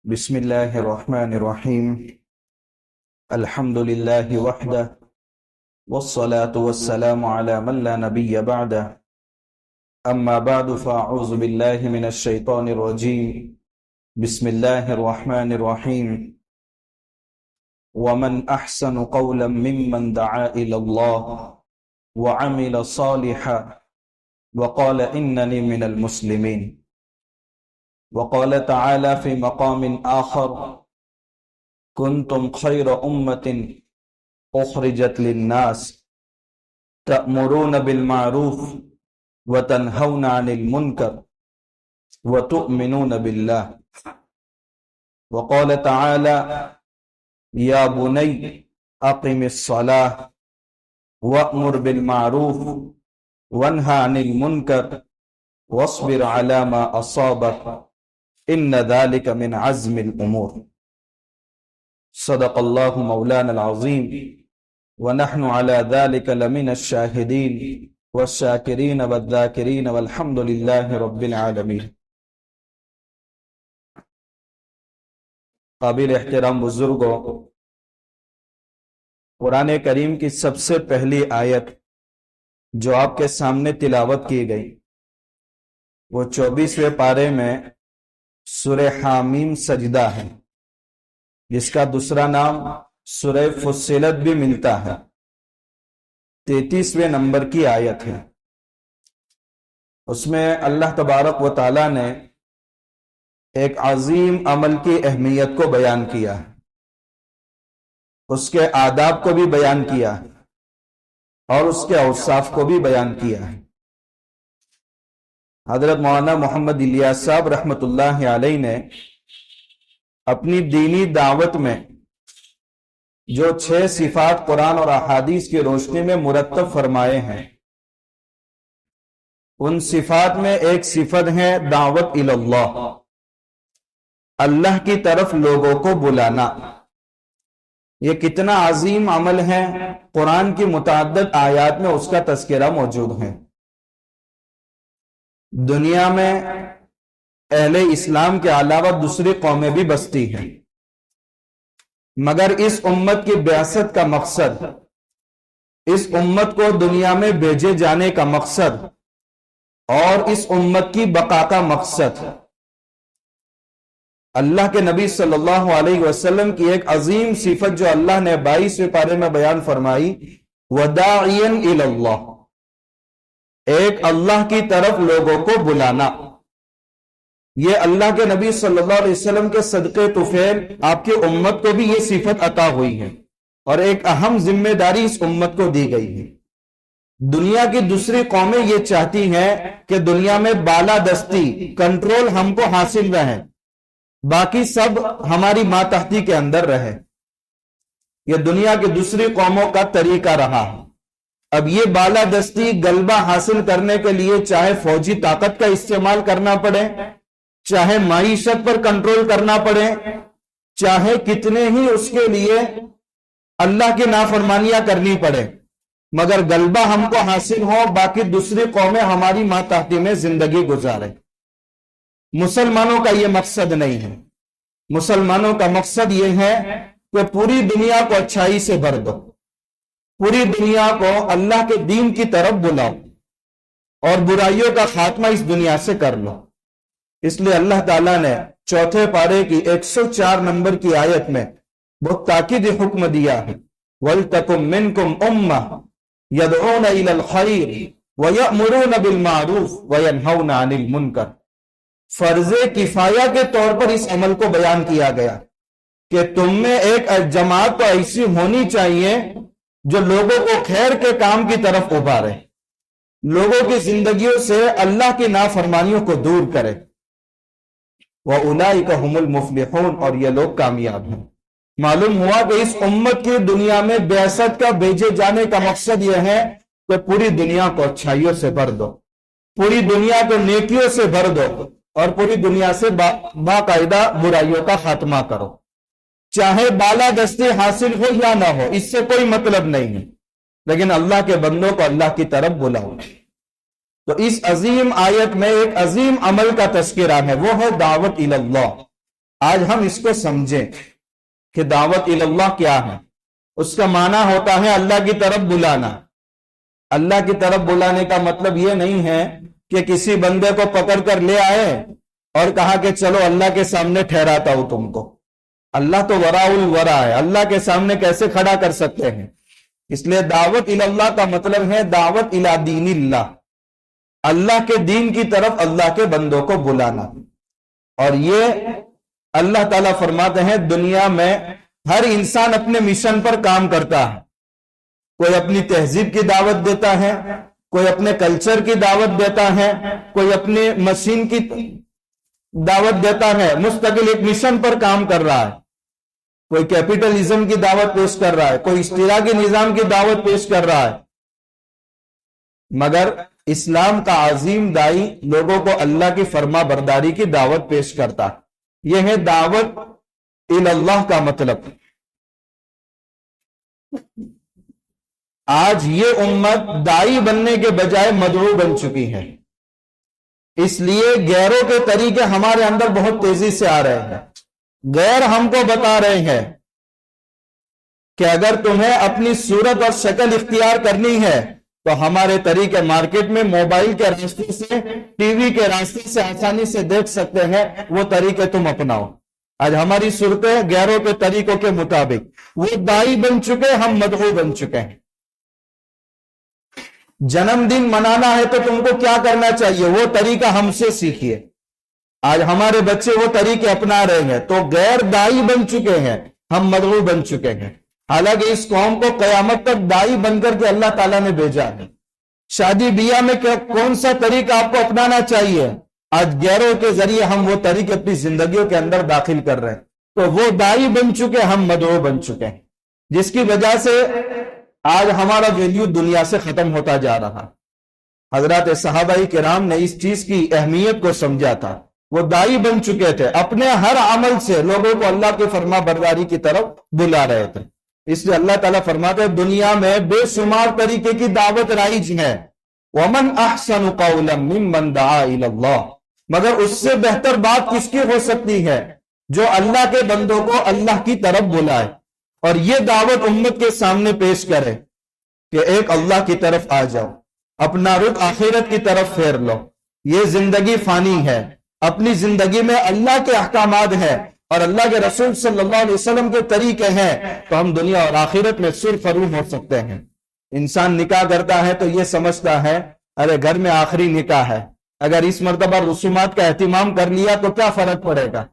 بسم الله الرحمن الرحيم. الحمد لله وحده والصلاة والسلام على من لا نبي بعده. أما بعد فأعوذ بالله من الشيطان الرجيم. بسم الله الرحمن الرحيم. ومن أحسن قولا ممن دعا إلى الله وعمل صالحا وقال إنني من المسلمين. وقال تعالى في مقام آخر: كنتم خير أمة أخرجت للناس تأمرون بالمعروف وتنهون عن المنكر وتؤمنون بالله. وقال تعالى: يا بني أقم الصلاة وأمر بالمعروف وانهى عن المنكر واصبر على ما أصابك إن ذلك من عزم الأمور. صدق الله مولانا العظيم ونحن على ذلك لمن الشاهدين والشاكرين والذاكرين والحمد لله رب العالمين. قابل احترام بزرگوں، قرآن کریم کی سب سے پہلی آیت جو آپ کے سامنے تلاوت کی گئی وہ 24ویں پارے میں سورہ حامیم سجدہ ہے، جس کا دوسرا نام سورہ فصلت بھی ملتا ہے۔ 33ویں نمبر کی آیت ہے۔ اس میں اللہ تبارک و تعالی نے ایک عظیم عمل کی اہمیت کو بیان کیا، اس کے آداب کو بھی بیان کیا اور اس کے اوصاف کو بھی بیان کیا ہے۔ حضرت مولانا محمد الیاس صاحب رحمۃ اللہ علیہ نے اپنی دینی دعوت میں جو 6 صفات قرآن اور احادیث کی روشنی میں مرتب فرمائے ہیں، ان صفات میں ایک صفت ہے دعوت اللہ، اللہ کی طرف لوگوں کو بلانا۔ یہ کتنا عظیم عمل ہے، قرآن کی متعدد آیات میں اس کا تذکرہ موجود ہے۔ دنیا میں اہل اسلام کے علاوہ دوسری قومیں بھی بستی ہیں، مگر اس امت کی بعثت کا مقصد، اس امت کو دنیا میں بھیجے جانے کا مقصد اور اس امت کی بقا کا مقصد اللہ کے نبی صلی اللہ علیہ وسلم کی ایک عظیم صفت جو اللہ نے 22ویں پارے میں بیان فرمائی: وداعیا الی اللہ، ایک اللہ کی طرف لوگوں کو بلانا۔ یہ اللہ کے نبی صلی اللہ علیہ وسلم کے صدقے طفیل آپ کی امت کو بھی یہ صفت عطا ہوئی ہے اور ایک اہم ذمہ داری اس امت کو دی گئی ہے۔ دنیا کی دوسری قومیں یہ چاہتی ہیں کہ دنیا میں بالادستی، کنٹرول ہم کو حاصل رہے، باقی سب ہماری ماتحتی کے اندر رہے۔ یہ دنیا کی دوسری قوموں کا طریقہ رہا ہے۔ اب یہ بالادستی، غلبہ حاصل کرنے کے لیے چاہے فوجی طاقت کا استعمال کرنا پڑے، چاہے معیشت پر کنٹرول کرنا پڑے، چاہے کتنے ہی اس کے لیے اللہ کی نافرمانیاں کرنی پڑے، مگر غلبہ ہم کو حاصل ہو، باقی دوسری قومیں ہماری ماتحتی میں زندگی گزارے۔ مسلمانوں کا یہ مقصد نہیں ہے۔ مسلمانوں کا مقصد یہ ہے کہ پوری دنیا کو اچھائی سے بھر دو، پوری دنیا کو اللہ کے دین کی طرف بلاؤ اور برائیوں کا خاتمہ اس دنیا سے کر لو۔ اس لیے اللہ تعالیٰ نے 4 پارے کی 104 نمبر کی آیت میں بہت تاکید حکم دیا ہے: وَلْتَكُمْ مِنْكُمْ أُمَّةٌ يَدْعُونَ إِلَى الْخَيْرِ وَيَأْمُرُونَ بِالْمَعْرُوفِ وَيَنْهَوْنَ عَنِ الْمُنْكَرِ۔ فرض کفایہ کے طور پر اس عمل کو بیان کیا گیا کہ تم میں ایک جماعت تو ایسی ہونی چاہیے جو لوگوں کو خیر کے کام کی طرف ابھارے، لوگوں کی زندگیوں سے اللہ کی نافرمانیوں کو دور کرے۔ وَأُولَئِكَ هُمُ الْمُفْلِحُونَ، اور یہ لوگ کامیاب ہیں۔ معلوم ہوا کہ اس امت کی دنیا میں بعثت کا بھیجے جانے کا مقصد یہ ہے کہ پوری دنیا کو اچھائیوں سے بھر دو، پوری دنیا کو نیکیوں سے بھر دو اور پوری دنیا سے باقاعدہ برائیوں کا خاتمہ کرو، چاہے بالادستی حاصل ہو یا نہ ہو، اس سے کوئی مطلب نہیں ہے، لیکن اللہ کے بندوں کو اللہ کی طرف بلاؤ۔ تو اس عظیم آیت میں ایک عظیم عمل کا تذکرہ ہے، وہ ہے دعوت اللہ، آج ہم اس کو سمجھیں کہ دعوت اللہ کیا ہے۔ اس کا معنی ہوتا ہے اللہ کی طرف بلانا۔ اللہ کی طرف بلانے کا مطلب یہ نہیں ہے کہ کسی بندے کو پکڑ کر لے آئے اور کہا کہ چلو اللہ کے سامنے ٹھہراتا ہوں تم کو۔ اللہ تو وراء الورا ہے، اللہ کے سامنے کیسے کھڑا کر سکتے ہیں؟ اس لیے دعوت اللہ کا مطلب ہے دعوت الی دین اللہ، اللہ کے دین کی طرف اللہ کے بندوں کو بلانا۔ اور یہ اللہ تعالیٰ فرماتے ہیں دنیا میں ہر انسان اپنے مشن پر کام کرتا ہے۔ کوئی اپنی تہذیب کی دعوت دیتا ہے، کوئی اپنے کلچر کی دعوت دیتا ہے، کوئی اپنے مشین کی دعوت دیتا ہے، مستقل ایک مشن پر کام کر رہا ہے۔ کوئی کیپٹلزم کی دعوت پیش کر رہا ہے، کوئی اشتراکی نظام کی دعوت پیش کر رہا ہے، مگر اسلام کا عظیم دائی لوگوں کو اللہ کی فرما برداری کی دعوت پیش کرتا ہے۔ یہ ہے دعوت اللہ کا مطلب۔ آج یہ امت دائی بننے کے بجائے مدعو بن چکی ہے، اس لیے غیروں کے طریقے ہمارے اندر بہت تیزی سے آ رہے ہیں۔ غیر ہم کو بتا رہے ہیں کہ اگر تمہیں اپنی صورت اور شکل اختیار کرنی ہے تو ہمارے طریقے مارکیٹ میں موبائل کے راستے سے، ٹی وی کے راستے سے آسانی سے دیکھ سکتے ہیں، وہ طریقے تم اپناؤ۔ آج ہماری صورتیں غیروں کے طریقوں کے مطابق، وہ دائی بن چکے، ہم مدعو بن چکے ہیں۔ جنم دن منانا ہے تو تم کو کیا کرنا چاہیے؟ وہ طریقہ ہم سے سیکھیے۔ آج ہمارے بچے وہ طریقے اپنا رہے ہیں، تو غیر دائی بن چکے ہیں، ہم مدعو بن چکے ہیں۔ حالانکہ اس قوم کو قیامت تک دائی بن کر کے اللہ تعالیٰ نے بھیجا ہے۔ شادی بیاہ میں کون سا طریقہ آپ کو اپنانا چاہیے؟ آج غیروں کے ذریعے ہم وہ طریقے اپنی زندگیوں کے اندر داخل کر رہے ہیں، تو وہ دائی بن چکے، ہم مدعو بن چکے ہیں، جس کی وجہ سے آج ہمارا ویلیو دنیا سے ختم ہوتا جا رہا۔ حضرات صحابہ کرام نے اس چیز کی اہمیت کو سمجھا تھا، وہ دائی بن چکے تھے، اپنے ہر عمل سے لوگوں کو اللہ کی فرما برداری کی طرف بلا رہے تھے۔ اس لیے اللہ تعالیٰ فرماتے ہیں دنیا میں بے شمار طریقے کی دعوت رائج ہے، وَمَنْ أَحْسَنُ قَوْلًا مِّمَّنْ دَعَا إِلَى اللَّهِ، مگر اس سے بہتر بات کس کی ہو سکتی ہے؟ جو اللہ کے بندوں کو اللہ کی طرف بلائے اور یہ دعوت امت کے سامنے پیش کرے کہ ایک اللہ کی طرف آ جاؤ، اپنا رخ آخرت کی طرف پھیر لو، یہ زندگی فانی ہے، اپنی زندگی میں اللہ کے احکامات ہیں اور اللہ کے رسول صلی اللہ علیہ وسلم کے طریقے ہیں، تو ہم دنیا اور آخرت میں سرفروش ہو سکتے ہیں۔ انسان نکاح کرتا ہے تو یہ سمجھتا ہے ارے گھر میں آخری نکاح ہے، اگر اس مرتبہ رسومات کا اہتمام کر لیا تو کیا فرق پڑے گا؟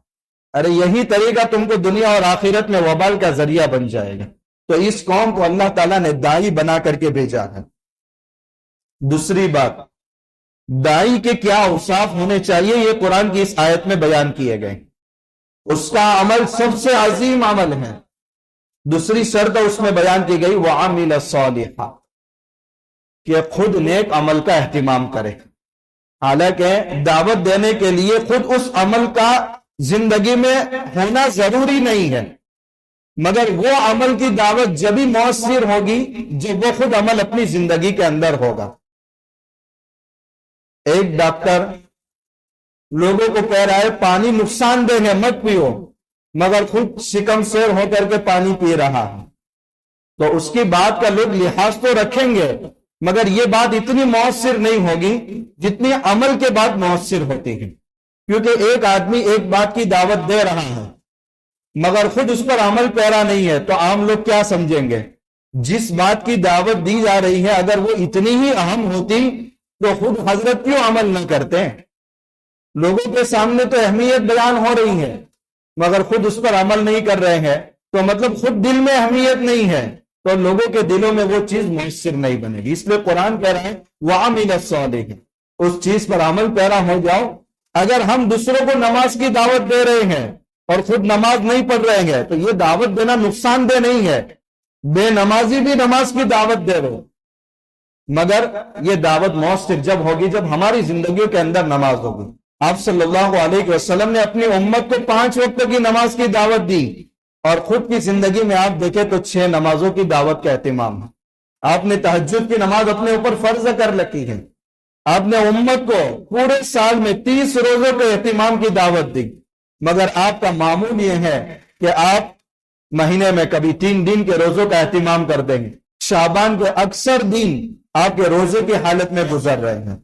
ارے یہی طریقہ تم کو دنیا اور آخرت میں وبال کا ذریعہ بن جائے گا۔ تو اس قوم کو اللہ تعالیٰ نے دائی بنا کر کے بھیجا ہے۔ دوسری بات، دائی کے کیا اوصاف ہونے چاہیے، یہ قرآن کی اس آیت میں بیان کیے گئے۔ اس کا عمل سب سے عظیم عمل ہے۔ دوسری شرط اس میں بیان کی گئی وَعَمِلَ صَالِحًا، کہ خود نیک عمل کا اہتمام کرے۔ حالانکہ دعوت دینے کے لیے خود اس عمل کا زندگی میں ہونا ضروری نہیں ہے، مگر وہ عمل کی دعوت جبھی مؤثر ہوگی جب وہ خود عمل اپنی زندگی کے اندر ہوگا۔ ایک ڈاکٹر لوگوں کو کہہ رہا ہے پانی نقصان دہ ہے مت پیو، مگر خود شکم سیر ہو کر کے پانی پی رہا ہے، تو اس کی بات کا لوگ لحاظ تو رکھیں گے، مگر یہ بات اتنی مؤثر نہیں ہوگی جتنی عمل کے بعد مؤثر ہوتی ہے۔ کیونکہ ایک آدمی ایک بات کی دعوت دے رہا ہے مگر خود اس پر عمل پیرا نہیں ہے، تو عام لوگ کیا سمجھیں گے؟ جس بات کی دعوت دی جا رہی ہے اگر وہ اتنی ہی اہم ہوتی تو خود حضرت کیوں عمل نہ کرتے؟ لوگوں کے سامنے تو اہمیت بیان ہو رہی ہے مگر خود اس پر عمل نہیں کر رہے ہیں، تو مطلب خود دل میں اہمیت نہیں ہے، تو لوگوں کے دلوں میں وہ چیز مؤثر نہیں بنے گی۔ اس لیے قرآن کہہ رہا ہے وَعَمِلَ الصَّالِحِ، اس چیز پر عمل پیرا ہو جاؤ۔ اگر ہم دوسروں کو نماز کی دعوت دے رہے ہیں اور خود نماز نہیں پڑھ رہے ہیں تو یہ دعوت دینا نقصان دہ نہیں ہے، بے نمازی بھی نماز کی دعوت دے رہے، مگر یہ دعوت مؤثر جب ہوگی جب ہماری زندگیوں کے اندر نماز ہوگی۔ آپ صلی اللہ علیہ وسلم نے اپنی امت کو 5 وقت کی نماز کی دعوت دی، اور خود کی زندگی میں آپ دیکھیں تو 6 نمازوں کی دعوت کا اہتمام ہے۔ آپ نے تہجد کی نماز اپنے اوپر فرض کر رکھی ہے۔ آپ نے امت کو پورے سال میں 30 روزوں کے اہتمام کی دعوت دی، مگر آپ کا معمول یہ ہے کہ آپ مہینے میں کبھی 3 دن کے روزوں کا اہتمام کر دیں گے، شعبان کے اکثر دن آپ کے روزے کی حالت میں گزر رہے ہیں۔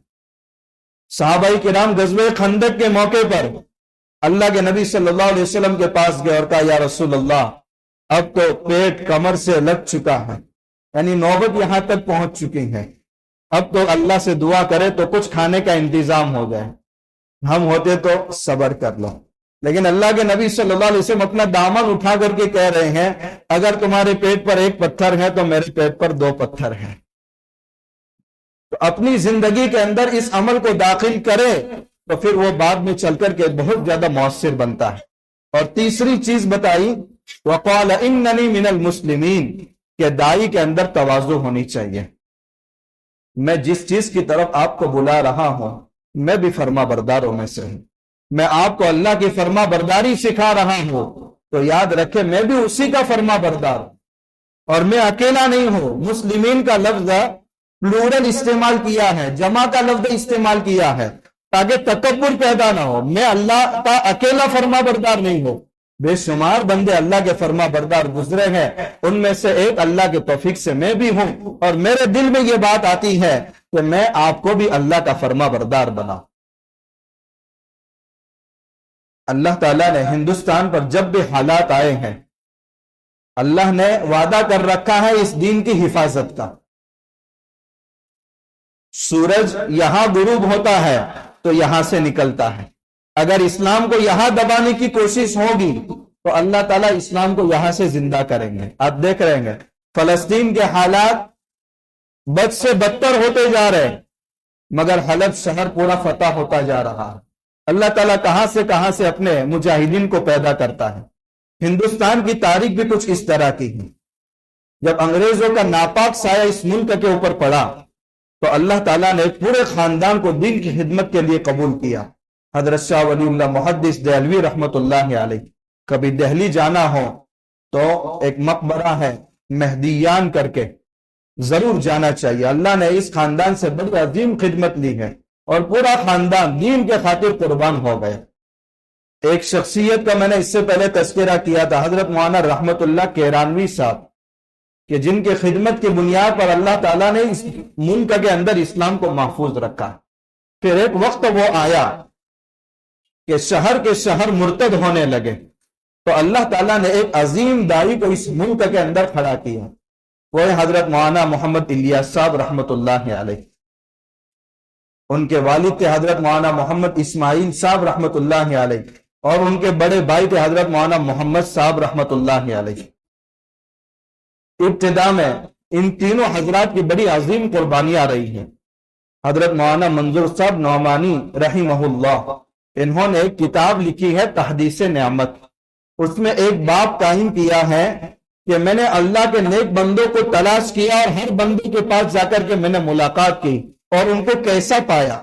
صحابہ کرام غزوہ خندق کے موقع پر اللہ کے نبی صلی اللہ علیہ وسلم کے پاس گئے اور کہا یا رسول اللہ اب تو پیٹ کمر سے لگ چکا ہے، یعنی نوبت یہاں تک پہنچ چکی ہے، اب تو اللہ سے دعا کرے تو کچھ کھانے کا انتظام ہو جائے، ہم ہوتے تو صبر کر لو۔ لیکن اللہ کے نبی صلی اللہ علیہ وسلم اپنا دامن اٹھا کر کے کہہ رہے ہیں اگر تمہارے پیٹ پر 1 پتھر ہے تو میرے پیٹ پر 2 پتھر ہیں۔ تو اپنی زندگی کے اندر اس عمل کو داخل کرے تو پھر وہ بعد میں چل کر کے بہت زیادہ مؤثر بنتا ہے۔ اور تیسری چیز بتائی وقال اننی من المسلمین، کہ دائی کے اندر تواضع ہونی چاہیے۔ میں جس چیز کی طرف آپ کو بلا رہا ہوں میں بھی فرما برداروں میں سے ہوں، میں آپ کو اللہ کی فرما برداری سکھا رہا ہوں تو یاد رکھے میں بھی اسی کا فرما بردار ہوں، اور میں اکیلا نہیں ہوں۔ مسلمین کا لفظ پلورل استعمال کیا ہے، جمع کا لفظ استعمال کیا ہے تاکہ تکبر پیدا نہ ہو۔ میں اللہ کا اکیلا فرما بردار نہیں ہوں، بے شمار بندے اللہ کے فرما بردار گزرے ہیں، ان میں سے ایک اللہ کے توفیق سے میں بھی ہوں، اور میرے دل میں یہ بات آتی ہے کہ میں آپ کو بھی اللہ کا فرما بردار بناؤں۔ اللہ تعالیٰ نے ہندوستان پر جب بھی حالات آئے ہیں اللہ نے وعدہ کر رکھا ہے اس دین کی حفاظت کا۔ سورج یہاں غروب ہوتا ہے تو یہاں سے نکلتا ہے، اگر اسلام کو یہاں دبانے کی کوشش ہوگی تو اللہ تعالیٰ اسلام کو یہاں سے زندہ کریں گے۔ آپ دیکھ رہے ہیں فلسطین کے حالات بد سے بدتر ہوتے جا رہے ہیں، مگر حلب شہر پورا فتح ہوتا جا رہا ہے۔ اللہ تعالیٰ کہاں سے اپنے مجاہدین کو پیدا کرتا ہے۔ ہندوستان کی تاریخ بھی کچھ اس طرح کی ہے، جب انگریزوں کا ناپاک سایہ اس ملک کے اوپر پڑا تو اللہ تعالیٰ نے پورے خاندان کو دین کی خدمت کے لیے قبول کیا۔ حضرت شاہ ولی اللہ محدث دہلوی رحمت اللہ علیہ، کبھی دہلی جانا ہو تو ایک مقبرہ ہے مہدیان کر کے، ضرور جانا چاہیے۔ اللہ نے اس خاندان سے بڑی عظیم خدمت لی ہے اور پورا خاندان دین کے خاطر قربان ہو گئے۔ ایک شخصیت کا میں نے اس سے پہلے تذکرہ کیا تھا، حضرت مولانا رحمت اللہ کیرانوی صاحب، کہ جن کی خدمت کی بنیاد پر اللہ تعالیٰ نے اس ملک کے اندر اسلام کو محفوظ رکھا۔ پھر ایک وقت وہ آیا کہ شہر کے شہر مرتد ہونے لگے تو اللہ تعالیٰ نے ایک عظیم داعی کو اس ملک کے اندر کھڑا کیا، وہ ہے حضرت مولانا محمد الیاس صاحب رحمت اللہ علیہ۔ ان کے والد تھے حضرت مولانا محمد اسماعیل صاحب رحمت اللہ علیہ، اور ان کے بڑے بھائی تھے حضرت مولانا محمد صاحب رحمت اللہ علیہ۔ ابتدا میں ان تینوں حضرات کی بڑی عظیم قربانیاں رہی ہیں۔ حضرت مولانا منظور صاحب نعمانی رحمہ اللہ، انہوں نے ایک کتاب لکھی ہے تحدیث نعمت، اس میں ایک باب قائم کیا ہے کہ میں نے اللہ کے نیک بندوں کو تلاش کیا اور ہر بندے کے پاس جا کر کے میں نے ملاقات کی اور ان کو کیسا پایا۔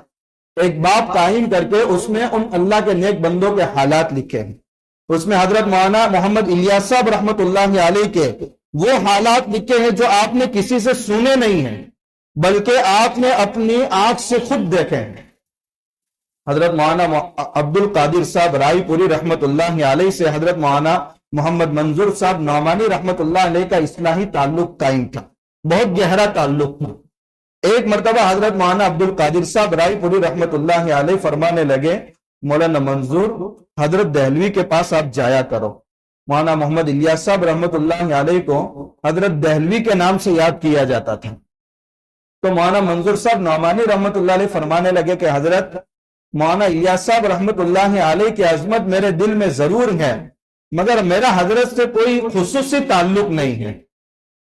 ایک باب قائم کر کے اس میں ان اللہ کے نیک بندوں کے حالات لکھے ہیں۔ اس میں حضرت مولانا محمد الیاس صاحب رحمت اللہ علیہ کے وہ حالات لکھے ہیں جو آپ نے کسی سے سنے نہیں ہیں بلکہ آپ نے اپنی آنکھ سے خود دیکھے ہیں۔ حضرت مولانا عبد القادر صاحب رائے پوری رحمت اللہ علیہ سے حضرت مولانا محمد منظور صاحب نعمانی رحمت اللہ علیہ کا اصلاحی تعلق قائم تھا، بہت گہرا تعلق تھا۔ ایک مرتبہ حضرت مولانا عبد القادر صاحب رائے پوری رحمت اللہ علیہ فرمانے لگے مولانا منظور حضرت دہلوی کے پاس آپ جایا کرو۔ مولانا محمد الیاس صاحب رحمت اللہ علیہ کو حضرت دہلوی کے نام سے یاد کیا جاتا تھا، تو مولانا منظور صاحب نعمانی رحمت اللہ علیہ فرمانے لگے کہ حضرت مولانا الیاس صاحب رحمت اللہ علیہ کی عظمت میرے دل میں ضرور ہے مگر میرا حضرت سے کوئی خصوصی تعلق نہیں ہے۔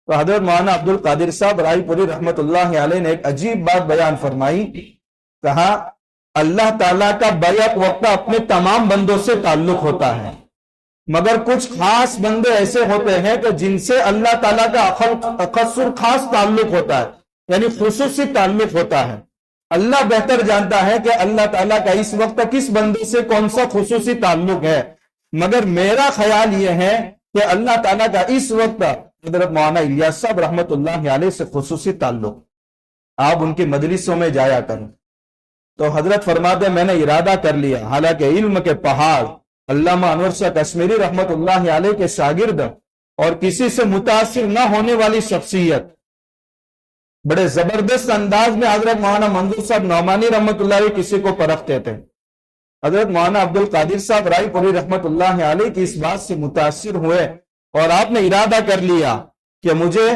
تو حضرت مولانا عبد القادر صاحب رائے پوری رحمت اللہ علیہ نے ایک عجیب بات بیان فرمائی، کہا اللہ تعالیٰ کا بیک وقت اپنے تمام بندوں سے تعلق ہوتا ہے مگر کچھ خاص بندے ایسے ہوتے ہیں کہ جن سے اللہ تعالیٰ کا خاص تعلق ہوتا ہے، یعنی خصوصی تعلق ہوتا ہے۔ اللہ بہتر جانتا ہے کہ اللہ تعالیٰ کا اس وقت کس بندے سے کون سا خصوصی تعلق ہے، مگر میرا خیال یہ ہے کہ اللہ تعالیٰ کا اس وقت حضرت مولانا الیاس صاحب رحمت اللہ علیہ سے خصوصی تعلق، آپ ان کی مجلسوں میں جایا کریں۔ تو حضرت فرماتے میں نے ارادہ کر لیا، حالانکہ علم کے پہاڑ علامہ انور شاہ کشمیری رحمت اللہ علیہ کے شاگرد اور کسی سے متاثر نہ ہونے والی شخصیت، بڑے زبردست انداز میں حضرت مولانا منظور صاحب نعمانی رحمت اللہ علیہ کسی کو پرکھتے تھے۔ حضرت مولانا عبد القادر صاحب رائے پوری رحمت اللہ علیہ کی اس بات سے متاثر ہوئے اور آپ نے ارادہ کر لیا کہ مجھے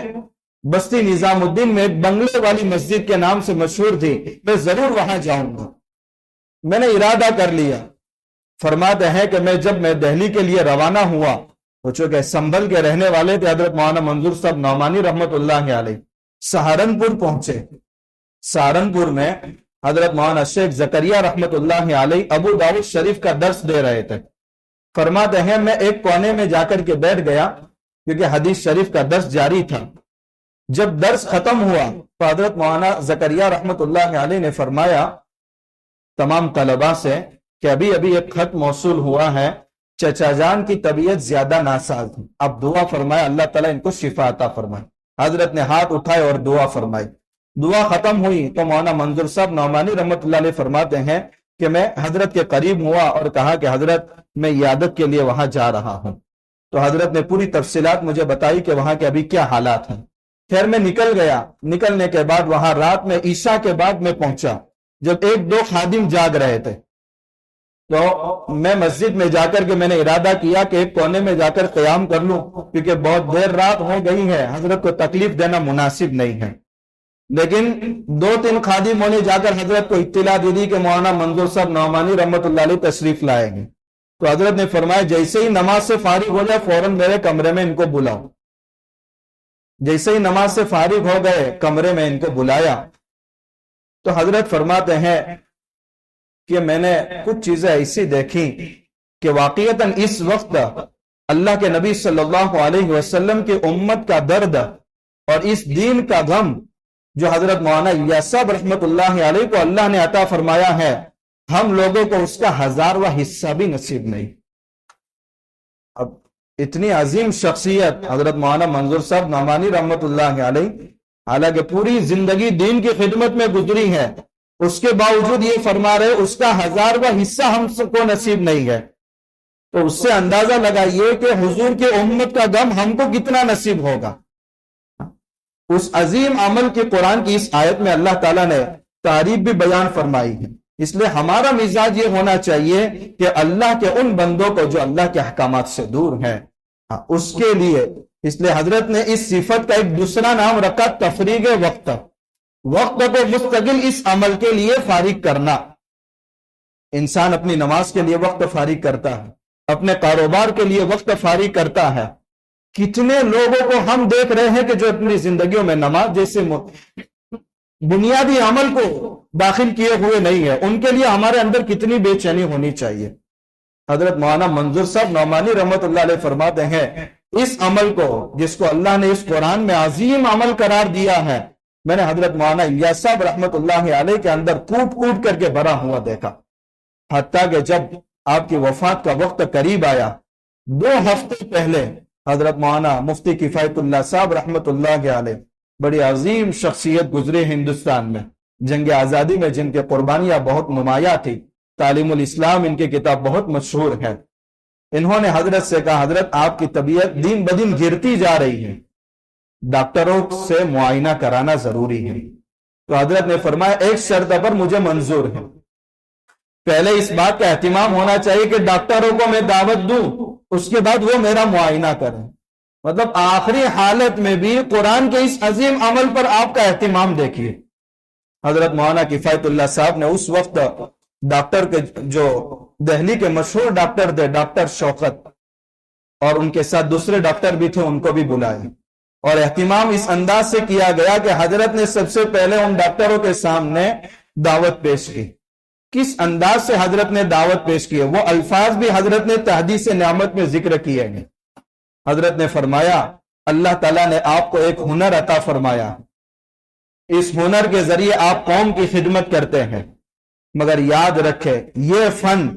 بستی نظام الدین میں ایک بنگلے والی مسجد کے نام سے مشہور تھی، میں ضرور وہاں جاؤں گا، میں نے ارادہ کر لیا۔ فرماتے ہیں کہ جب میں دہلی کے لیے روانہ ہوا تو چونکہ سنبھل کے رہنے والے تھے حضرت مولانا منظور صاحب نعمانی رحمت اللہ علیہ، سہارنپور پہنچے۔ سہارنپور میں حضرت مولانا شیخ زکریہ رحمت اللہ علیہ ابو داؤد شریف کا درس دے رہے تھے۔ فرماتے ہیں میں ایک کونے میں جا کر کے بیٹھ گیا کیونکہ حدیث شریف کا درس جاری تھا۔ جب درس ختم ہوا تو حضرت مولانا زکریہ رحمت اللہ علیہ نے فرمایا تمام طلباء سے کہ ابھی ایک خط موصول ہوا ہے، چچا جان کی طبیعت زیادہ ناساز ہے، اب دعا فرمائے اللہ تعالیٰ ان کو شفا عطا فرمائے۔ حضرت نے ہاتھ اٹھائے اور دعا فرمائی۔ دعا ختم ہوئی تو مولانا منظور صاحب نعمانی رحمت اللہ علیہ فرماتے ہیں کہ میں حضرت کے قریب ہوا اور کہا کہ حضرت میں عیادت کے لیے وہاں جا رہا ہوں۔ تو حضرت نے پوری تفصیلات مجھے بتائی کہ وہاں کے ابھی کیا حالات ہیں۔ خیر میں نکل گیا، نکلنے کے بعد وہاں رات میں عشاء کے بعد میں پہنچا، جب ایک دو خادم جاگ رہے تھے تو میں مسجد میں جا کر کے میں نے ارادہ کیا کہ ایک کونے میں جا کر قیام کر لوں کیونکہ بہت دیر رات ہو گئی ہے، حضرت کو تکلیف دینا مناسب نہیں ہے۔ لیکن دو تین خادموں نے جا کر حضرت کو اطلاع دے دی کہ مولانا منظور صاحب نعمانی رحمت اللہ علیہ تشریف لائیں گے۔ تو حضرت نے فرمایا جیسے ہی نماز سے فارغ ہو جائے فوراً میرے کمرے میں ان کو بلاؤ۔ جیسے ہی نماز سے فارغ ہو گئے کمرے میں ان کو بلایا تو حضرت فرماتے ہیں کہ میں نے کچھ چیزیں ایسی دیکھی کہ واقعتاً اس وقت اللہ کے نبی صلی اللہ علیہ وسلم کی امت کا درد اور اس دین کا غم جو حضرت مولانا الیاس صاحب رحمت اللہ علیہ کو اللہ نے عطا فرمایا ہے، ہم لوگوں کو اس کا 1000واں حصہ بھی نصیب نہیں۔ اب اتنی عظیم شخصیت حضرت مولانا منظور صاحب نعمانی رحمت اللہ علیہ، حالانکہ پوری زندگی دین کی خدمت میں گزری ہے، اس کے باوجود یہ فرما رہے اس کا 1000واں حصہ ہم سب کو نصیب نہیں ہے۔ تو اس سے اندازہ لگائیے کہ حضور کی امت کا غم ہم کو کتنا نصیب ہوگا۔ اس عظیم عمل کی قرآن کی اس آیت میں اللہ تعالیٰ نے تعریف بھی بیان فرمائی ہے۔ اس لیے ہمارا مزاج یہ ہونا چاہیے کہ اللہ کے ان بندوں کو جو اللہ کے احکامات سے دور ہیں اس کے لیے، اس لیے حضرت نے اس صفت کا ایک دوسرا نام رکھا تفریغ وقت، وقت کو مستقل اس عمل کے لیے فارغ کرنا۔ انسان اپنی نماز کے لیے وقت فارغ کرتا ہے، اپنے کاروبار کے لیے وقت فارغ کرتا ہے۔ کتنے لوگوں کو ہم دیکھ رہے ہیں کہ جو اپنی زندگیوں میں نماز جیسے بنیادی عمل کو داخل کیے ہوئے نہیں ہے، ان کے لیے ہمارے اندر کتنی بے چینی ہونی چاہیے۔ حضرت مولانا منظور صاحب نعمانی رحمت اللہ علیہ فرماتے ہیں اس عمل کو جس کو اللہ نے اس قرآن میں عظیم عمل قرار دیا ہے، میں نے حضرت مولانا الیاس صاحب رحمت اللہ علیہ کے اندر کوٹ کوٹ کر کے بھرا ہوا دیکھا، حتیٰ کہ جب آپ کی وفات کا وقت قریب آیا 2 ہفتے پہلے حضرت مولانا مفتی کفایت اللہ صاحب رحمت اللہ علیہ، بڑی عظیم شخصیت گزرے ہندوستان میں، جنگ آزادی میں جن کے قربانیاں بہت نمایاں تھی، تعلیم الاسلام ان کی کتاب بہت مشہور ہے۔ انہوں نے حضرت سے کہا حضرت آپ کی طبیعت دن بدن گرتی جا رہی ہے، ڈاکٹروں سے معائنہ کرانا ضروری ہے۔ تو حضرت نے فرمایا ایک شرط پر مجھے منظور ہے، پہلے اس بات کا اہتمام ہونا چاہیے کہ ڈاکٹروں کو میں دعوت دوں، اس کے بعد وہ میرا معائنہ کریں۔ مطلب آخری حالت میں بھی قرآن کے اس عظیم عمل پر آپ کا اہتمام دیکھیے۔ حضرت مولانا کفایت اللہ صاحب نے اس وقت ڈاکٹر کے جو دہلی کے مشہور ڈاکٹر تھے ڈاکٹر شوکت، اور ان کے ساتھ دوسرے ڈاکٹر بھی تھے، ان کو بھی بلائے، اور اہتمام اس انداز سے کیا گیا کہ حضرت نے سب سے پہلے ان ڈاکٹروں کے سامنے دعوت پیش کی۔ کس انداز سے حضرت نے دعوت پیش کی، وہ الفاظ بھی حضرت نے تحدیث نعمت میں ذکر کیے ہیں۔ حضرت نے فرمایا اللہ تعالیٰ نے آپ کو ایک ہنر عطا فرمایا، اس ہنر کے ذریعے آپ قوم کی خدمت کرتے ہیں، مگر یاد رکھے یہ فن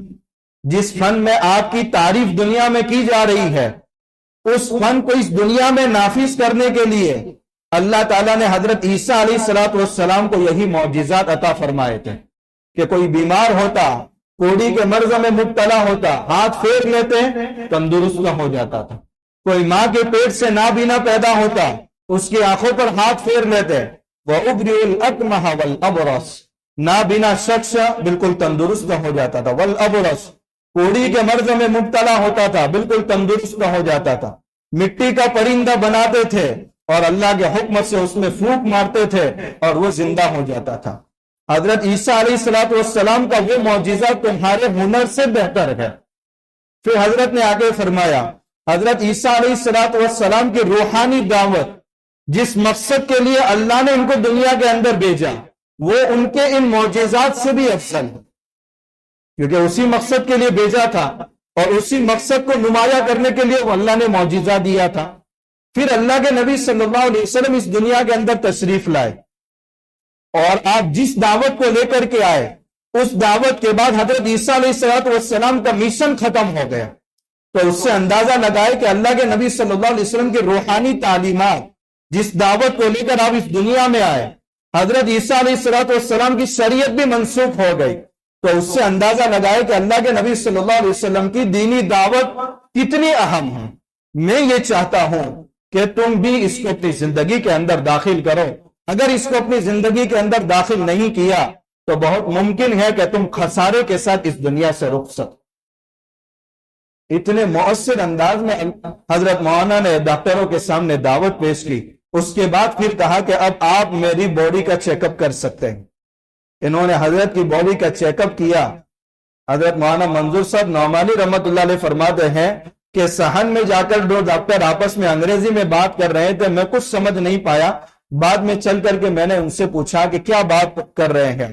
جس فن میں آپ کی تعریف دنیا میں کی جا رہی ہے، اس فن کو اس دنیا میں نافذ کرنے کے لیے اللہ تعالیٰ نے حضرت عیسیٰ علیہ السلام کو یہی معجزات عطا فرمائے تھے کہ کوئی بیمار ہوتا کوڑی کے مرض میں مبتلا ہوتا، ہاتھ پھیر لیتے تندرست ہو جاتا تھا۔ کوئی ماں کے پیٹ سے نابینا پیدا ہوتا، اس کی آنکھوں پر ہاتھ پھیر لیتے، وَأُبْرِئُ الْأَكْمَحَ وَالْأَبْرَصَ، نابینا شخص بالکل تندرست ہو جاتا تھا۔ وَالْأَبْرَص، کوڑی کے مرض میں مبتلا ہوتا تھا، بالکل تندرست ہو جاتا تھا۔ مٹی کا پرندہ بناتے تھے اور اللہ کے حکم سے اس میں پھونک مارتے تھے اور وہ زندہ ہو جاتا تھا۔ حضرت عیسیٰ علیہ السلام کا وہ معجزہ تمہارے ہنر سے بہتر ہے۔ پھر حضرت نے آگے فرمایا، حضرت عیسیٰ علیہ السلام کی روحانی دعوت، جس مقصد کے لیے اللہ نے ان کو دنیا کے اندر بھیجا، وہ ان کے ان معجزات سے بھی افضل ہے، کیونکہ اسی مقصد کے لیے بھیجا تھا اور اسی مقصد کو نمایاں کرنے کے لیے وہ اللہ نے معجزہ دیا تھا۔ پھر اللہ کے نبی صلی اللہ علیہ وسلم اس دنیا کے اندر تشریف لائے اور آپ جس دعوت کو لے کر کے آئے، اس دعوت کے بعد حضرت عیسیٰ علیہ السلام کا مشن ختم ہو گیا۔ تو اس سے اندازہ لگائے کہ اللہ کے نبی صلی اللہ علیہ وسلم کی روحانی تعلیمات، جس دعوت کو لے کر آپ اس دنیا میں آئے، حضرت عیسیٰ علیہ السلام کی شریعت بھی منسوخ ہو گئی۔ تو اس سے اندازہ لگائے کہ اللہ کے نبی صلی اللہ علیہ وسلم کی دینی دعوت کتنی اہم ہے۔ میں یہ چاہتا ہوں کہ تم بھی اس کو اپنی زندگی کے اندر داخل کرو۔ اگر اس کو اپنی زندگی کے اندر داخل نہیں کیا تو بہت ممکن ہے کہ تم خسارے کے ساتھ اس دنیا سے رخصت۔ اتنے مؤثر انداز میں حضرت مولانا نے ڈاکٹروں کے سامنے دعوت پیش کی۔ اس کے بعد پھر کہا کہ اب آپ میری باڈی کا چیک اپ کر سکتے ہیں۔ انہوں نے حضرت کی باڈی کا چیک اپ کیا۔ حضرت مولانا منظور صاحب نعمانی رحمت اللہ علیہ فرماتے ہیں کہ صحن میں جا کر دو ڈاکٹر آپس میں انگریزی میں بات کر رہے تھے، میں کچھ سمجھ نہیں پایا۔ بعد میں چل کر کے میں نے ان سے پوچھا کہ کیا بات کر رہے ہیں،